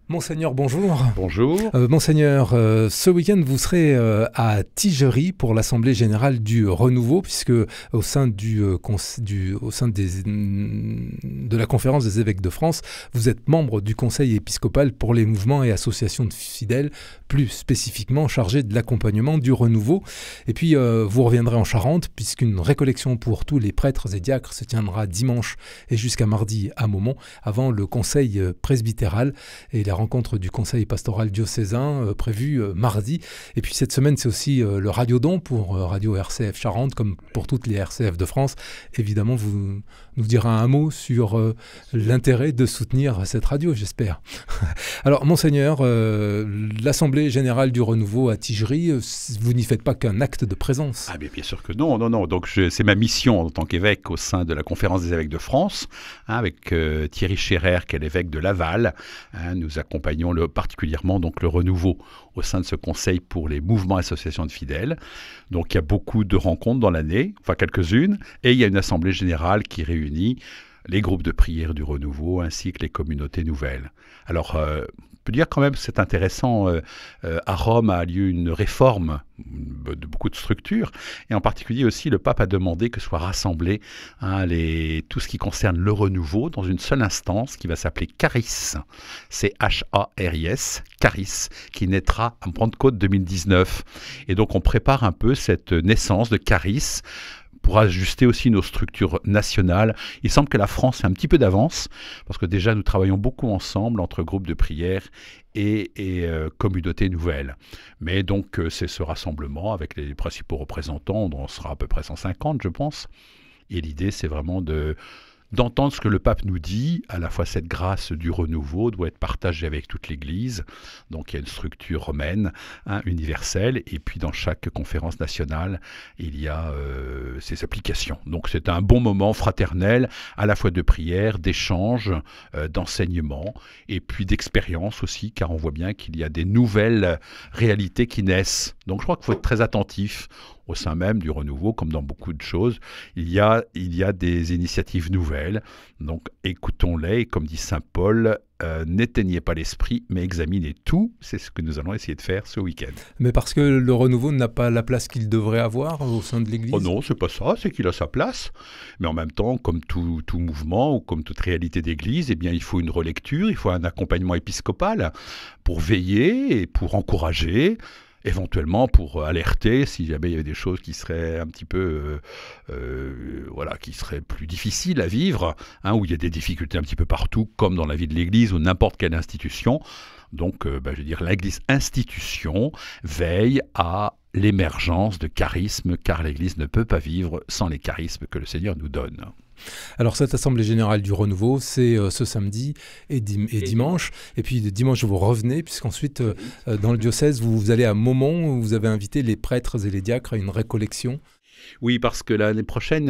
Monseigneur, bonjour. Bonjour. Monseigneur, ce week-end, vous serez à Tigerie pour l'Assemblée générale du Renouveau, puisque au sein, de la Conférence des évêques de France, vous êtes membre du Conseil épiscopal pour les mouvements et associations de fidèles, plus spécifiquement chargé de l'accompagnement du Renouveau. Et puis, vous reviendrez en Charente, puisqu'une récollection pour tous les prêtres et diacres se tiendra dimanche et jusqu'à mardi à Maumont, avant le Conseil presbytéral et la rencontre du conseil pastoral diocésain prévue mardi. Et puis cette semaine, c'est aussi le radiodon pour Radio RCF Charente, comme pour toutes les RCF de France. Évidemment, vous nous direz un mot sur l'intérêt de soutenir cette radio, j'espère. Alors, Monseigneur, l'Assemblée générale du Renouveau à Tigerie, vous n'y faites pas qu'un acte de présence. Ah bien sûr que non, non. Donc c'est ma mission en tant qu'évêque au sein de la Conférence des évêques de France, avec Thierry Scherer, qui est l'évêque de Laval. Nous accompagnons particulièrement donc le Renouveau au sein de ce conseil pour les mouvements et associations de fidèles. Donc il y a beaucoup de rencontres dans l'année, enfin quelques-unes, et il y a une assemblée générale qui réunit les groupes de prière du Renouveau ainsi que les communautés nouvelles. Alors, on peut dire quand même que c'est intéressant, à Rome a lieu une réforme de beaucoup de structures, et en particulier aussi le pape a demandé que soit rassemblé tout ce qui concerne le renouveau dans une seule instance qui va s'appeler Charis, C-H-A-R-I-S, Charis, qui naîtra à Pentecôte 2019. Et donc on prépare un peu cette naissance de Charis, pour ajuster aussi nos structures nationales. Il semble que la France ait un petit peu d'avance, parce que déjà nous travaillons beaucoup ensemble entre groupes de prière et communautés nouvelles. Mais donc c'est ce rassemblement avec les principaux représentants, dont on sera à peu près 150 je pense. Et l'idée c'est vraiment d'entendre ce que le pape nous dit. À la fois cette grâce du renouveau doit être partagée avec toute l'Église. Donc il y a une structure romaine, universelle, et puis dans chaque conférence nationale, il y a ces applications. Donc c'est un bon moment fraternel, à la fois de prière, d'échange, d'enseignement, et puis d'expérience aussi, car on voit bien qu'il y a des nouvelles réalités qui naissent. Donc je crois qu'il faut être très attentif au sein même du renouveau, comme dans beaucoup de choses. Il y a des initiatives nouvelles, donc écoutons-les, et comme dit saint Paul, n'éteignez pas l'esprit, mais examinez tout. C'est ce que nous allons essayer de faire ce week-end. Mais parce que le renouveau n'a pas la place qu'il devrait avoir au sein de l'Église ? Oh non, c'est pas ça, c'est qu'il a sa place. Mais en même temps, comme tout mouvement ou comme toute réalité d'Église, eh bien, il faut une relecture, il faut un accompagnement épiscopal pour veiller et pour encourager, éventuellement pour alerter si jamais il y avait des choses qui seraient un petit peu, qui seraient plus difficiles à vivre, où il y a des difficultés un petit peu partout, comme dans la vie de l'Église ou n'importe quelle institution. Donc, je veux dire, l'Église institution veille à l'émergence de charismes, car l'Église ne peut pas vivre sans les charismes que le Seigneur nous donne. Alors cette Assemblée générale du Renouveau, c'est ce samedi et dimanche. Et puis dimanche, vous revenez, puisqu'ensuite, dans le diocèse, vous allez à Maumont, où vous avez invité les prêtres et les diacres à une récollection. Oui, parce que l'année prochaine,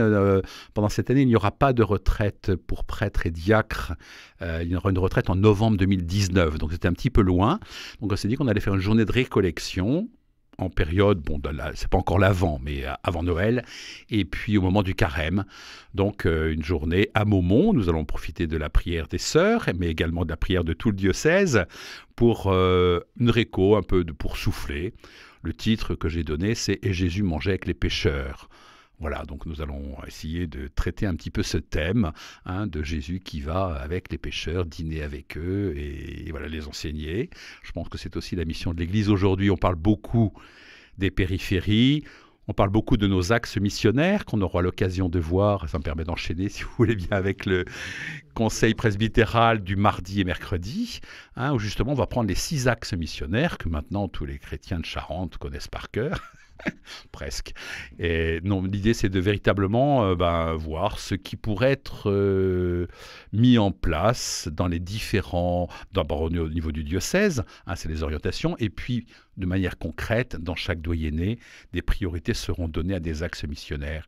pendant cette année, il n'y aura pas de retraite pour prêtres et diacres. Il y aura une retraite en novembre 2019, donc c'était un petit peu loin. Donc on s'est dit qu'on allait faire une journée de récollection en période, c'est pas encore l'avant, mais avant Noël, et puis au moment du carême. Donc une journée à Maumont, nous allons profiter de la prière des sœurs, mais également de la prière de tout le diocèse, pour une réco, un peu pour souffler. Le titre que j'ai donné, c'est « Et Jésus mangeait avec les pécheurs ». Voilà, donc nous allons essayer de traiter un petit peu ce thème de Jésus qui va avec les pécheurs, dîner avec eux et voilà, les enseigner. Je pense que c'est aussi la mission de l'Église aujourd'hui. On parle beaucoup des périphéries, on parle beaucoup de nos axes missionnaires qu'on aura l'occasion de voir. Ça me permet d'enchaîner, si vous voulez bien, avec le conseil presbytéral du mardi et mercredi, où justement on va prendre les 6 axes missionnaires que maintenant tous les chrétiens de Charente connaissent par cœur. Presque. Et non, l'idée c'est de véritablement voir ce qui pourrait être mis en place dans les différents, d'abord au niveau du diocèse, c'est les orientations, et puis de manière concrète, dans chaque doyenné, des priorités seront données à des axes missionnaires.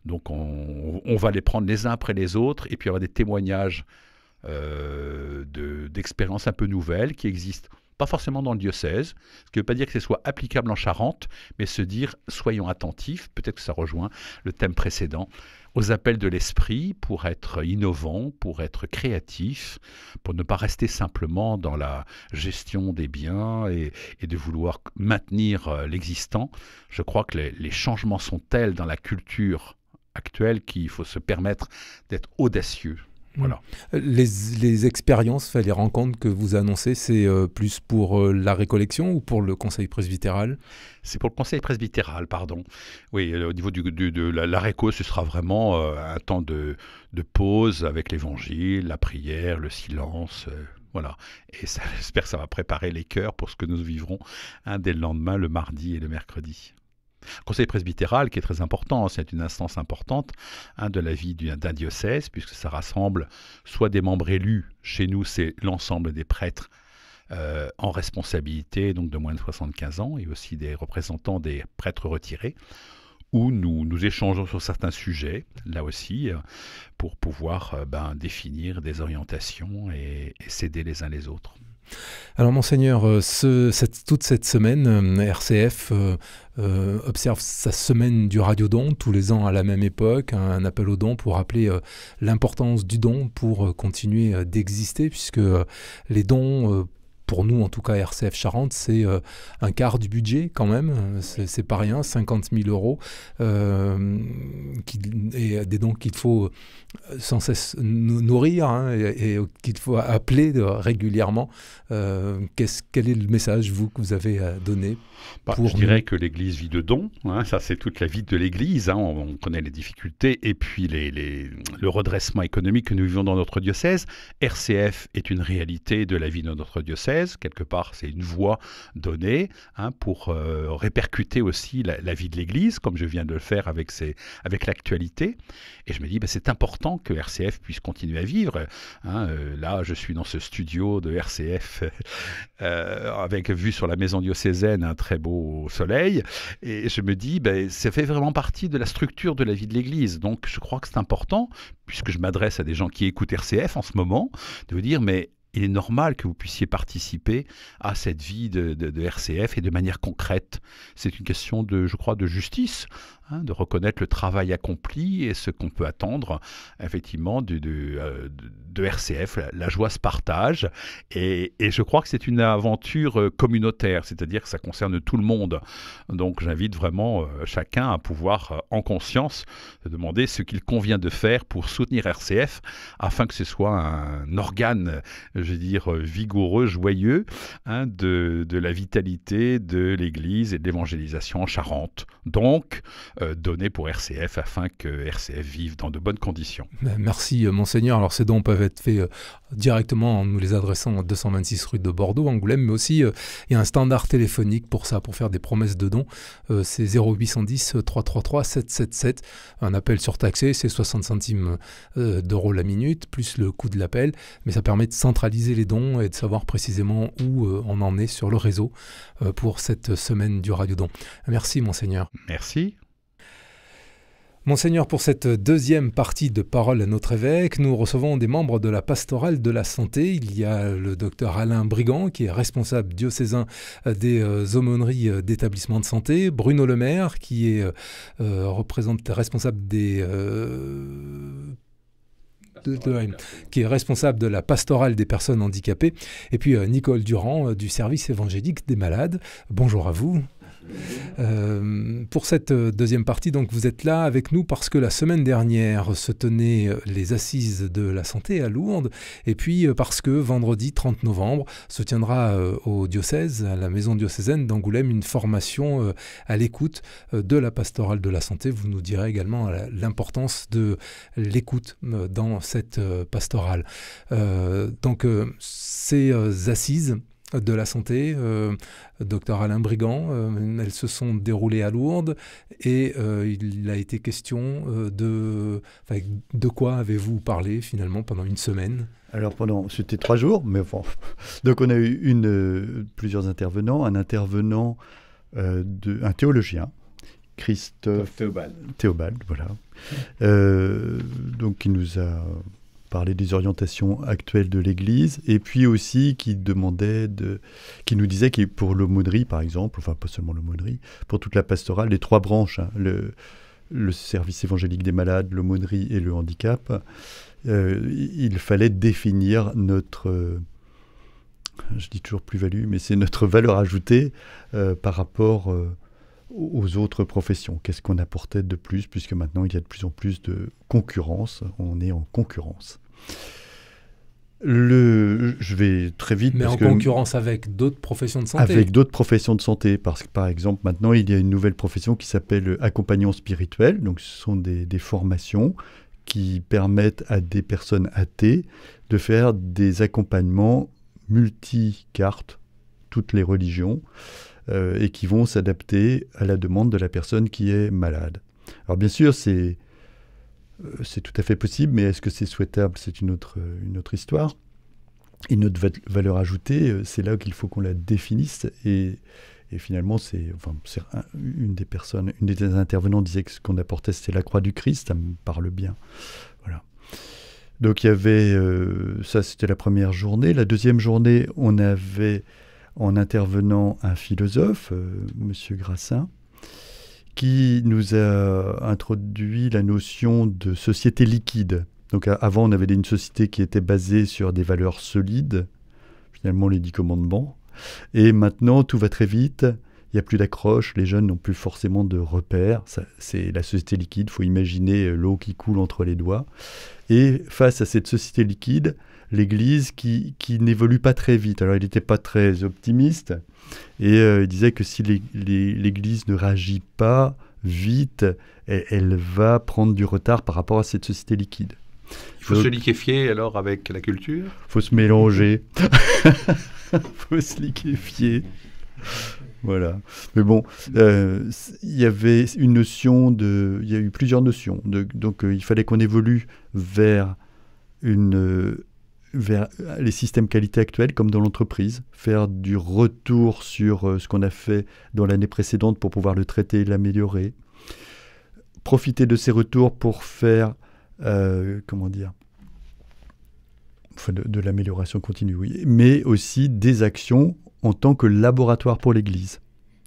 Donc on va les prendre les uns après les autres, et puis il y aura des témoignages d'expériences un peu nouvelles qui existent pas forcément dans le diocèse, ce qui ne veut pas dire que ce soit applicable en Charente, mais se dire, soyons attentifs, peut-être que ça rejoint le thème précédent, aux appels de l'esprit pour être innovant, pour être créatif, pour ne pas rester simplement dans la gestion des biens et de vouloir maintenir l'existant. Je crois que les changements sont tels dans la culture actuelle qu'il faut se permettre d'être audacieux. Voilà. Les expériences, les rencontres que vous annoncez, c'est plus pour la récollection ou pour le conseil presbytéral? C'est pour le conseil presbytéral, pardon. Oui, au niveau de la réco, ce sera vraiment un temps de pause avec l'évangile, la prière, le silence. Voilà. Et ça, j'espère que ça va préparer les cœurs pour ce que nous vivrons dès le lendemain, le mardi et le mercredi. Conseil presbytéral qui est très important, c'est une instance importante de la vie d'un diocèse, puisque ça rassemble soit des membres élus, chez nous c'est l'ensemble des prêtres en responsabilité, donc de moins de 75 ans, et aussi des représentants des prêtres retirés, où nous échangeons sur certains sujets, là aussi, pour pouvoir définir des orientations et s'aider les uns les autres. Alors Monseigneur, toute cette semaine, RCF observe sa semaine du radiodon, tous les ans à la même époque, un appel au don pour rappeler l'importance du don pour continuer d'exister, puisque les dons... pour nous, en tout cas, RCF Charente, c'est un quart du budget quand même. C'est pas rien, 50 000 euros. Et des dons qu'il faut sans cesse nourrir et qu'il faut appeler régulièrement. Quel est le message, que vous avez à donner je dirais que l'Église vit de dons. Ça, c'est toute la vie de l'Église. On connaît les difficultés et puis le redressement économique que nous vivons dans notre diocèse. RCF est une réalité de la vie de notre diocèse. Quelque part, c'est une voie donnée pour répercuter aussi la vie de l'Église, comme je viens de le faire avec l'actualité. Et je me dis, c'est important que RCF puisse continuer à vivre. Là, je suis dans ce studio de RCF avec vue sur la maison diocésaine, un très beau soleil. Et je me dis, ça fait vraiment partie de la structure de la vie de l'Église. Donc, je crois que c'est important, puisque je m'adresse à des gens qui écoutent RCF en ce moment, de vous dire, mais il est normal que vous puissiez participer à cette vie de RCF et de manière concrète. C'est une question je crois, de justice, de reconnaître le travail accompli et ce qu'on peut attendre, effectivement, de RCF. La joie se partage et je crois que c'est une aventure communautaire, c'est-à-dire que ça concerne tout le monde. Donc j'invite vraiment chacun à pouvoir, en conscience, se demander ce qu'il convient de faire pour soutenir RCF, afin que ce soit un organe, je veux dire, vigoureux, joyeux, de la vitalité de l'Église et de l'évangélisation en Charente. Donc, donné pour RCF afin que RCF vive dans de bonnes conditions. Merci Monseigneur. Alors ces dons peuvent être faits directement en nous les adressant à 226 rue de Bordeaux, Angoulême, mais aussi il y a un standard téléphonique pour ça, pour faire des promesses de dons. C'est 0810 333 777. Un appel surtaxé, c'est 60 centimes d'euros la minute, plus le coût de l'appel, mais ça permet de centraliser les dons et de savoir précisément où on en est sur le réseau pour cette semaine du radiodon. Merci Monseigneur. Merci. Monseigneur, pour cette deuxième partie de Parole à notre évêque, nous recevons des membres de la pastorale de la santé. Il y a le docteur Alain Brigand, qui est responsable diocésain des aumôneries d'établissements de santé, Bruno Lemaire, qui est responsable qui est responsable de la pastorale des personnes handicapées, et puis Nicole Durand du service évangélique des malades. Bonjour à vous. Pour cette deuxième partie, donc vous êtes là avec nous parce que la semaine dernière se tenaient les assises de la santé à Lourdes, et puis parce que vendredi 30 novembre se tiendra au diocèse, à la maison diocésaine d'Angoulême, une formation à l'écoute de la pastorale de la santé. Vous nous direz également l'importance de l'écoute dans cette pastorale. Donc ces assises de la santé, docteur Alain Brigand, elles se sont déroulées à Lourdes et il a été question de quoi avez-vous parlé finalement pendant une semaine? Alors c'était 3 jours, mais bon. Donc on a eu plusieurs intervenants, un intervenant, un théologien, Christophe Théobald, voilà. Donc qui nous a parler des orientations actuelles de l'Église, et puis aussi qui nous disait que pour l'aumônerie, par exemple, enfin pas seulement l'aumônerie, pour toute la pastorale, les 3 branches, le service évangélique des malades, l'aumônerie et le handicap, il fallait définir notre, je dis toujours plus-value, mais c'est notre valeur ajoutée par rapport aux autres professions. Qu'est-ce qu'on apportait de plus, puisque maintenant il y a de plus en plus de concurrence, on est en concurrence. Je vais très vite. Mais en concurrence avec d'autres professions de santé. Avec d'autres professions de santé, parce que par exemple maintenant il y a une nouvelle profession qui s'appelle accompagnant spirituel, donc ce sont des formations qui permettent à des personnes athées de faire des accompagnements multi-cartes, toutes les religions, et qui vont s'adapter à la demande de la personne qui est malade. Alors bien sûr, c'est tout à fait possible, mais est-ce que c'est souhaitable? C'est une autre histoire. Et notre valeur ajoutée, c'est là qu'il faut qu'on la définisse. Et finalement, une des intervenants disait que ce qu'on apportait, c'était la croix du Christ. Ça me parle bien. Voilà. Donc il y avait, ça c'était la première journée. La deuxième journée, on avait en intervenant un philosophe, Monsieur Grassin, qui nous a introduit la notion de société liquide. Donc avant, on avait une société qui était basée sur des valeurs solides, finalement les 10 commandements. Et maintenant, tout va très vite, il n'y a plus d'accroche, les jeunes n'ont plus forcément de repères. C'est la société liquide, il faut imaginer l'eau qui coule entre les doigts. Et face à cette société liquide, l'Église qui n'évolue pas très vite. Alors il n'était pas très optimiste, et il disait que si l'Église ne réagit pas vite, elle va prendre du retard par rapport à cette société liquide. Il faut se liquéfier alors avec la culture? Il faut se mélanger. Il faut se liquéfier. Voilà. Mais bon, il y avait une notion il y a eu plusieurs notions. Donc il fallait qu'on évolue vers les systèmes qualité actuels comme dans l'entreprise, faire du retour sur ce qu'on a fait dans l'année précédente pour pouvoir le traiter et l'améliorer, profiter de ces retours pour faire de l'amélioration continue, oui, mais aussi des actions en tant que laboratoire pour l'Église.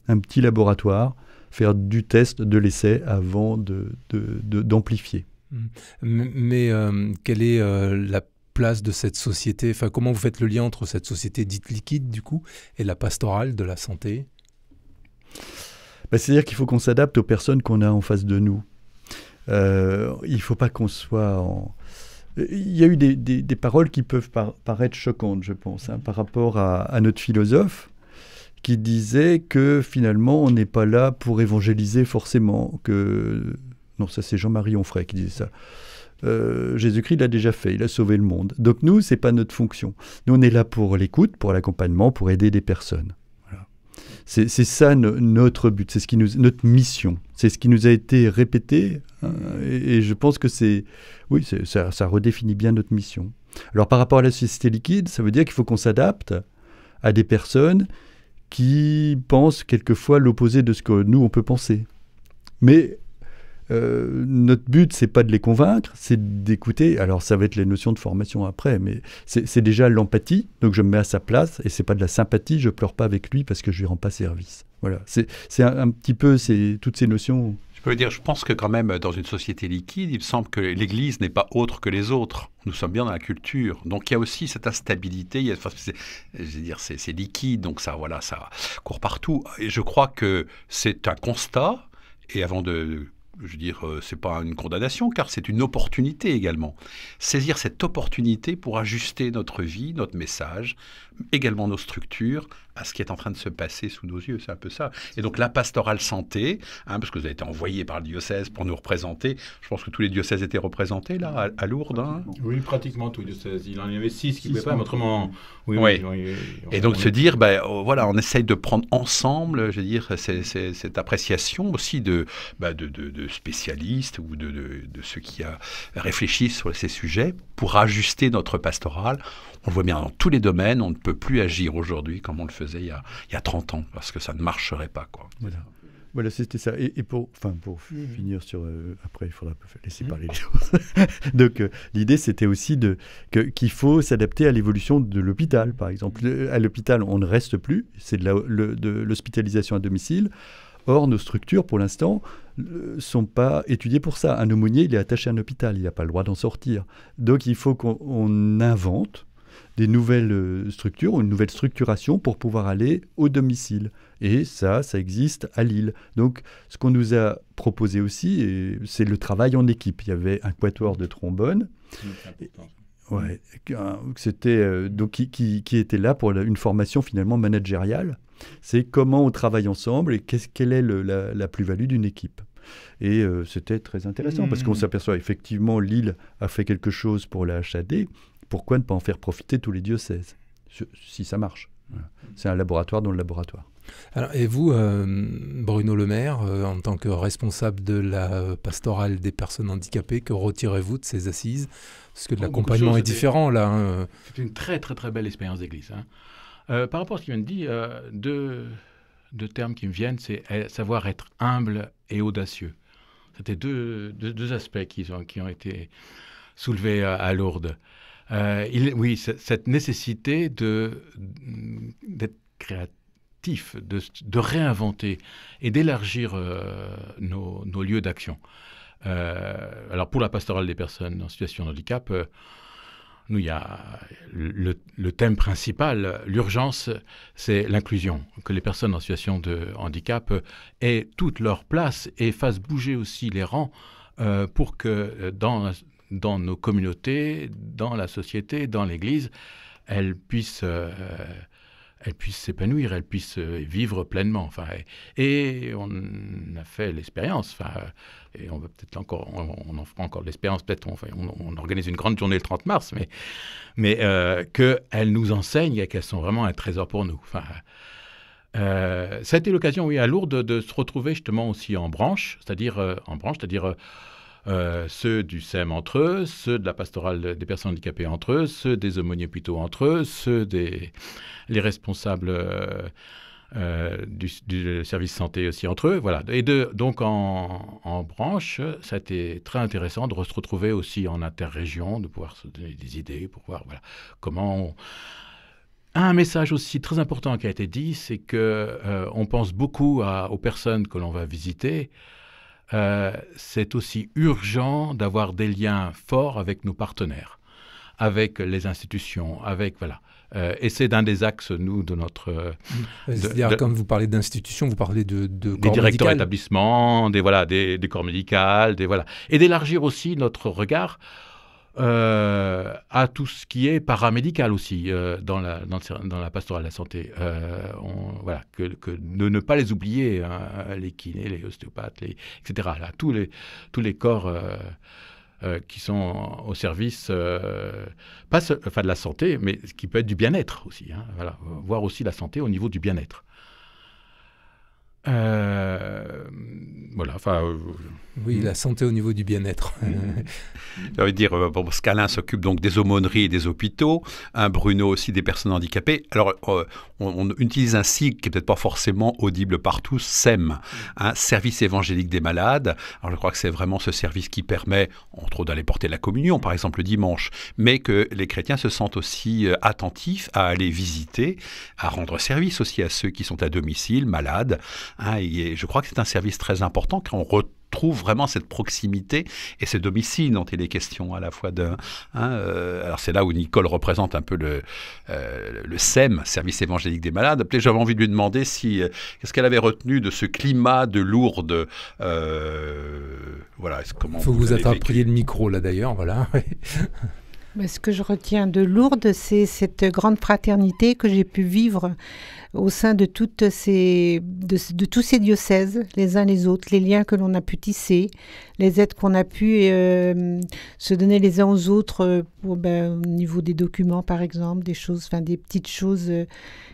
Un petit laboratoire, faire du test, de l'essai avant d'amplifier. Mais quelle est la place de cette société, enfin, comment vous faites le lien entre cette société dite liquide, du coup, et la pastorale de la santé? C'est-à-dire qu'il faut qu'on s'adapte aux personnes qu'on a en face de nous. Il ne faut pas qu'on soit Il y a eu des paroles qui peuvent paraître choquantes, je pense, par rapport à notre philosophe, qui disait que finalement, on n'est pas là pour évangéliser forcément. Non, ça c'est Jean-Marie Onfray qui disait ça. Jésus-Christ l'a déjà fait, il a sauvé le monde. Donc nous, ce n'est pas notre fonction. Nous, on est là pour l'écoute, pour l'accompagnement, pour aider des personnes. Voilà. C'est ça notre but, c'est notre mission. C'est ce qui nous a été répété, et je pense que ça redéfinit bien notre mission. Alors par rapport à la société liquide, ça veut dire qu'il faut qu'on s'adapte à des personnes qui pensent quelquefois l'opposé de ce que nous, on peut penser. Mais notre but, c'est pas de les convaincre, c'est d'écouter. Alors ça va être les notions de formation après, mais c'est déjà l'empathie, donc je me mets à sa place, et c'est pas de la sympathie, je pleure pas avec lui parce que je lui rends pas service. Voilà, c'est un petit peu toutes ces notions. Je pense que quand même, dans une société liquide, il me semble que l'Église n'est pas autre que les autres. Nous sommes bien dans la culture. Donc il y a aussi cette instabilité. C'est liquide, donc ça court partout. Et je crois que c'est un constat, et avant c'est pas une condamnation, car c'est une opportunité également. Saisir cette opportunité pour ajuster notre vie, notre message, également nos structures, à ce qui est en train de se passer sous nos yeux. C'est un peu ça. Et donc la pastorale santé, parce que vous avez été envoyé par le diocèse pour nous représenter, je pense que tous les diocèses étaient représentés là, à Lourdes. Oui, pratiquement tous les diocèses. Il en y avait 6 qui ne pouvaient pas, mais autrement... Oui. Et donc se dire, on essaye de prendre ensemble, cette appréciation aussi de spécialistes ou de ceux qui réfléchissent sur ces sujets pour ajuster notre pastorale. On le voit bien dans tous les domaines, on ne peut plus agir aujourd'hui comme on le faisait il y a 30 ans, parce que ça ne marcherait pas, quoi. Voilà, c'était ça. Et pour finir sur... après, il faudra laisser parler les choses. Donc, l'idée, c'était aussi qu'il faut s'adapter à l'évolution de l'hôpital, par exemple. À l'hôpital, on ne reste plus, c'est de l'hospitalisation à domicile. Or, nos structures, pour l'instant, ne sont pas étudiées pour ça. Un aumônier, il est attaché à un hôpital, il n'a pas le droit d'en sortir. Donc, il faut qu'on invente des nouvelles structures ou une nouvelle structuration pour pouvoir aller au domicile. Et ça existe à Lille. Donc, ce qu'on nous a proposé aussi, c'est le travail en équipe. Il y avait un quatuor de trombone. Ouais, c'était donc qui était là pour une formation finalement managériale. C'est comment on travaille ensemble et quelle est la plus-value d'une équipe. Et c'était très intéressant parce qu'on s'aperçoit effectivement Lille a fait quelque chose pour la HAD. Pourquoi ne pas en faire profiter tous les diocèses si ça marche? Voilà. C'est un laboratoire dans le laboratoire. Alors, et vous, Bruno Le Maire, en tant que responsable de la pastorale des personnes handicapées, que retirez-vous de ces assises? Parce que l'accompagnement est différent là. Hein. C'est une très très très belle expérience d'église. Hein. Par rapport à ce qu'il vient de dire, deux termes qui me viennent, c'est savoir être humble et audacieux. C'était deux aspects qui ont été soulevés à Lourdes. Oui, cette nécessité d'être créatif, de réinventer et d'élargir nos lieux d'action. Alors pour la pastorale des personnes en situation de handicap, nous, il y a le thème principal, l'urgence, c'est l'inclusion, que les personnes en situation de handicap aient toute leur place et fassent bouger aussi les rangs pour que dans nos communautés, dans la société, dans l'Église, elles puissent s'épanouir, elles puissent vivre pleinement. Enfin, et on a fait l'expérience, et on va peut-être encore, on en fera encore l'expérience, peut-être on organise une grande journée le 30 mars, mais qu'elles nous enseignent et qu'elles sont vraiment un trésor pour nous. Enfin, ça a été l'occasion, oui, à Lourdes, de se retrouver justement aussi en branche, c'est-à-dire ceux du SEM entre eux, ceux de la pastorale des personnes handicapées entre eux, ceux des aumôniers plutôt entre eux, ceux les responsables du service santé aussi entre eux. Voilà. Et donc en branche, ça a été très intéressant de se retrouver aussi en interrégion, de pouvoir se donner des idées pour voir comment Un message aussi très important qui a été dit, c'est qu'on pense beaucoup aux personnes que l'on va visiter. C'est aussi urgent d'avoir des liens forts avec nos partenaires, avec les institutions, et c'est d'un des axes, nous, de notre... C'est-à-dire, quand vous parlez d'institutions, vous parlez de corps des directeurs médical. d'établissement, des corps médicaux, et d'élargir aussi notre regard à tout ce qui est paramédical aussi dans la pastorale de la santé. De ne pas les oublier, hein, les kinés, les ostéopathes, etc. Là, tous les corps qui sont au service, de la santé, mais qui peut être du bien-être aussi. Hein, voir aussi la santé au niveau du bien-être. Oui, la santé au niveau du bien-être. Ça veut dire, Scalin s'occupe donc des aumôneries et des hôpitaux, Bruno aussi des personnes handicapées. Alors, on utilise un sigle qui n'est peut-être pas forcément audible par tous, SEM, Service évangélique des malades. Alors, je crois que c'est vraiment ce service qui permet, entre autres, d'aller porter la communion, par exemple, le dimanche, mais que les chrétiens se sentent aussi attentifs à aller visiter, à rendre service aussi à ceux qui sont à domicile, malades. Et je crois que c'est un service très important quand on retrouve vraiment cette proximité et ce domicile dont il est question à la fois alors c'est là où Nicole représente un peu le SEM, Service évangélique des malades. J'avais envie de lui demander qu'est-ce qu'elle avait retenu de ce climat de Lourdes. Il faut que vous attrapiez le micro là d'ailleurs, voilà. Mais ce que je retiens de Lourdes, c'est cette grande fraternité que j'ai pu vivre au sein de tous ces diocèses, les uns les autres, les liens que l'on a pu tisser, les aides qu'on a pu se donner les uns aux autres au niveau des documents, par exemple, des petites choses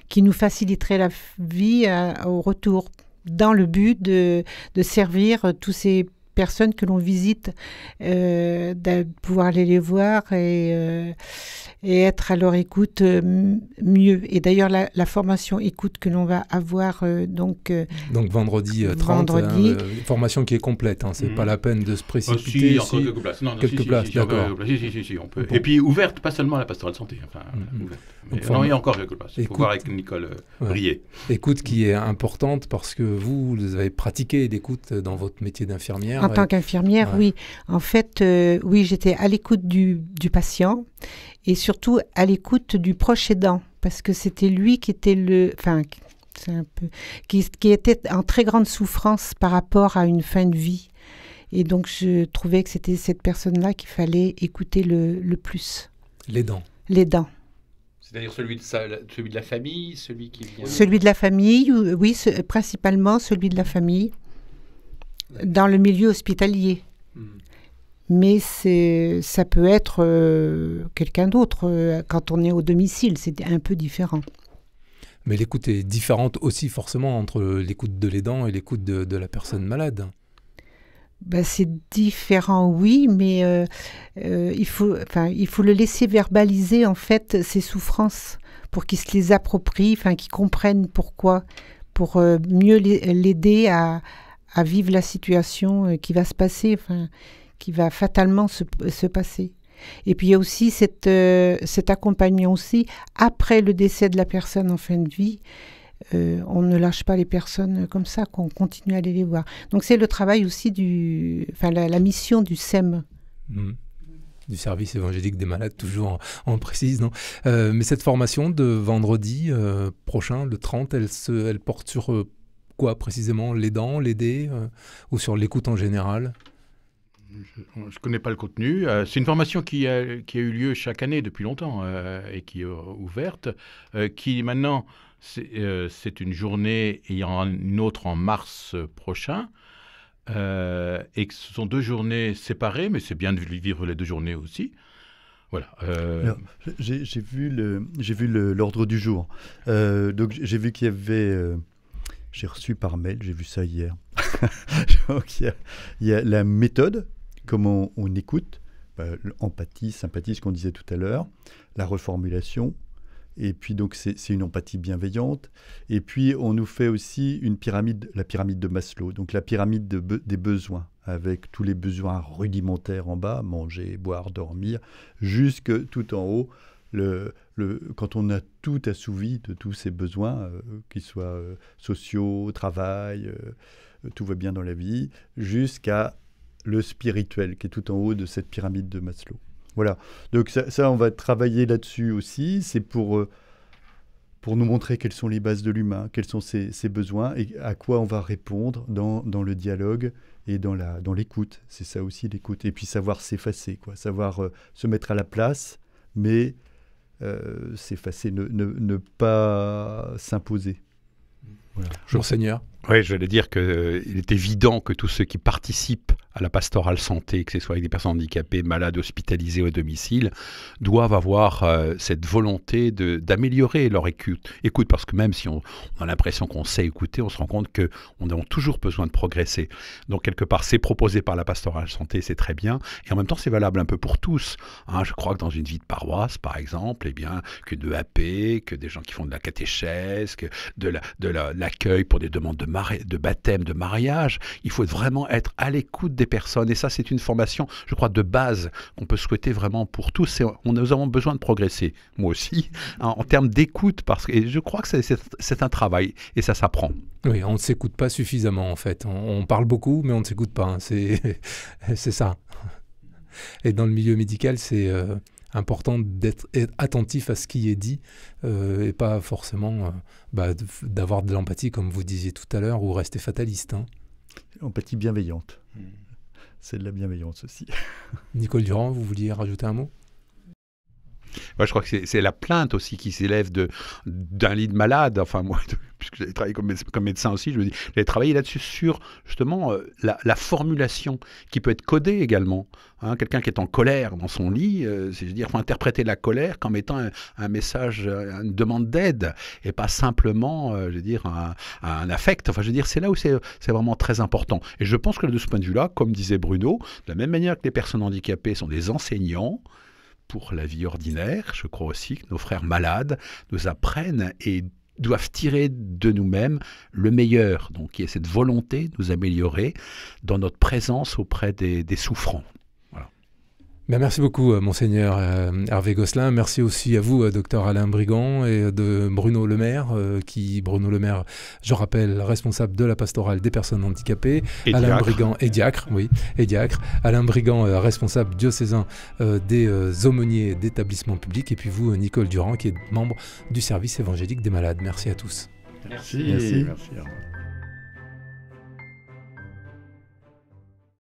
qui nous faciliteraient la vie au retour, dans le but de servir tous ces personnes que l'on visite, de pouvoir aller les voir et être à leur écoute mieux. Et d'ailleurs, la formation écoute que l'on va avoir donc vendredi 30, formation qui est complète, hein, c'est pas la peine de se précipiter. Encore quelques places. Non, quelques places, d'accord. Si, on peut. Bon. Et puis ouverte, pas seulement à la pastorale santé. Enfin, ouverte. Non, il y a encore quelques places. Il faut voir avec Nicole Brier. Écoute qui est importante parce que vous avez pratiqué l'écoute dans votre métier d'infirmière. En tant qu'infirmière, oui. En fait, oui, j'étais à l'écoute du patient et surtout à l'écoute du proche aidant parce que c'était lui qui était qui était en très grande souffrance par rapport à une fin de vie. Et donc, je trouvais que c'était cette personne-là qu'il fallait écouter le plus. L'aidant. L'aidant. C'est-à-dire celui de la famille, celui qui vient... Celui de la famille, oui, principalement celui de la famille, dans le milieu hospitalier. Mais ça peut être quelqu'un d'autre. Quand on est au domicile, c'est un peu différent. Mais l'écoute est différente aussi forcément entre l'écoute de l'aidant et l'écoute de la personne malade. Ben, c'est différent, oui, mais il faut le laisser verbaliser en fait ses souffrances pour qu'il se les approprie, qu'il comprenne pourquoi, pour mieux l'aider à vivre la situation qui va se passer, qui va fatalement se passer. Et puis il y a aussi cet accompagnement aussi après le décès de la personne en fin de vie. On ne lâche pas les personnes comme ça, qu'on continue à aller les voir. Donc c'est le travail aussi la mission du SEM. Du service évangélique des malades, toujours on précise, non mais cette formation de vendredi prochain, le 30, elle porte sur quoi précisément? L'aidant, l'aider ou sur l'écoute en général? Je ne connais pas le contenu. C'est une formation qui a eu lieu chaque année depuis longtemps et qui est ouverte, qui maintenant... C'est une journée, et il y en aura une autre en mars prochain, et que ce sont 2 journées séparées, mais c'est bien de vivre les 2 journées aussi. Voilà. Alors, j'ai vu l'ordre du jour. Donc j'ai vu qu'il y avait... j'ai reçu par mail, j'ai vu ça hier. Donc il y a la méthode, comment on écoute, empathie, sympathie, ce qu'on disait tout à l'heure, la reformulation. Et puis donc c'est une empathie bienveillante. Et puis on nous fait aussi la pyramide de Maslow, donc la pyramide des besoins, avec tous les besoins rudimentaires en bas, manger, boire, dormir, jusque tout en haut, quand on a tout assouvi de tous ces besoins, qu'ils soient sociaux, travail, tout va bien dans la vie, jusqu'à le spirituel, qui est tout en haut de cette pyramide de Maslow. Voilà, donc ça on va travailler là-dessus aussi, c'est pour nous montrer quelles sont les bases de l'humain, quels sont ses besoins et à quoi on va répondre dans le dialogue et dans l'écoute. C'est ça aussi l'écoute, et puis savoir s'effacer, savoir se mettre à la place, mais s'effacer, ne pas s'imposer. Voilà. Monseigneur. Oui, j'allais dire qu'il est évident que tous ceux qui participent à la pastorale santé, que ce soit avec des personnes handicapées, malades, hospitalisées ou à domicile, doivent avoir cette volonté d'améliorer leur écoute, parce que même si on a l'impression qu'on sait écouter, on se rend compte qu'on a toujours besoin de progresser. Donc quelque part, c'est proposé par la pastorale santé, c'est très bien, et en même temps, c'est valable un peu pour tous. Je crois que dans une vie de paroisse, par exemple, que de AP, que des gens qui font de la catéchèse, que de l'accueil pour des demandes de baptême, de mariage, il faut vraiment être à l'écoute des personnes. Et ça, c'est une formation, je crois, de base qu'on peut souhaiter vraiment pour tous. Nous avons besoin de progresser, moi aussi, en termes d'écoute, et je crois que c'est un travail, et ça s'apprend. Oui, on ne s'écoute pas suffisamment, en fait. On parle beaucoup, mais on ne s'écoute pas. C'est ça. Et dans le milieu médical, c'est important d'être attentif à ce qui est dit et pas forcément d'avoir de l'empathie, comme vous disiez tout à l'heure, ou rester fataliste. Empathie bienveillante. C'est de la bienveillance aussi. Nicole Durand, vous vouliez rajouter un mot? Moi, je crois que c'est la plainte aussi qui s'élève d'un lit de malade. Enfin, moi, puisque j'avais travaillé comme médecin aussi, je me dis, j'avais travaillé là-dessus sur justement la formulation qui peut être codée également. Hein, quelqu'un qui est en colère dans son lit, il faut interpréter la colère comme étant un message, une demande d'aide, et pas simplement, un affect. Enfin, c'est là où c'est vraiment très important. Et je pense que de ce point de vue-là, comme disait Bruno, de la même manière que les personnes handicapées sont des enseignants pour la vie ordinaire, je crois aussi que nos frères malades nous apprennent et doivent tirer de nous-mêmes le meilleur. Donc, il y a cette volonté de nous améliorer dans notre présence auprès des souffrants. Merci beaucoup, Monseigneur Hervé Gosselin. Merci aussi à vous, Docteur Alain Brigand, et de Bruno Le Maire, Bruno Le Maire, je rappelle, responsable de la pastorale des personnes handicapées. Et Alain diacre. Brigand, et diacre, oui, et diacre. Alain Brigand, responsable diocésain des aumôniers d'établissements publics. Et puis vous, Nicole Durand, qui est membre du service évangélique des malades. Merci à tous. Merci. Merci. Merci. Au revoir.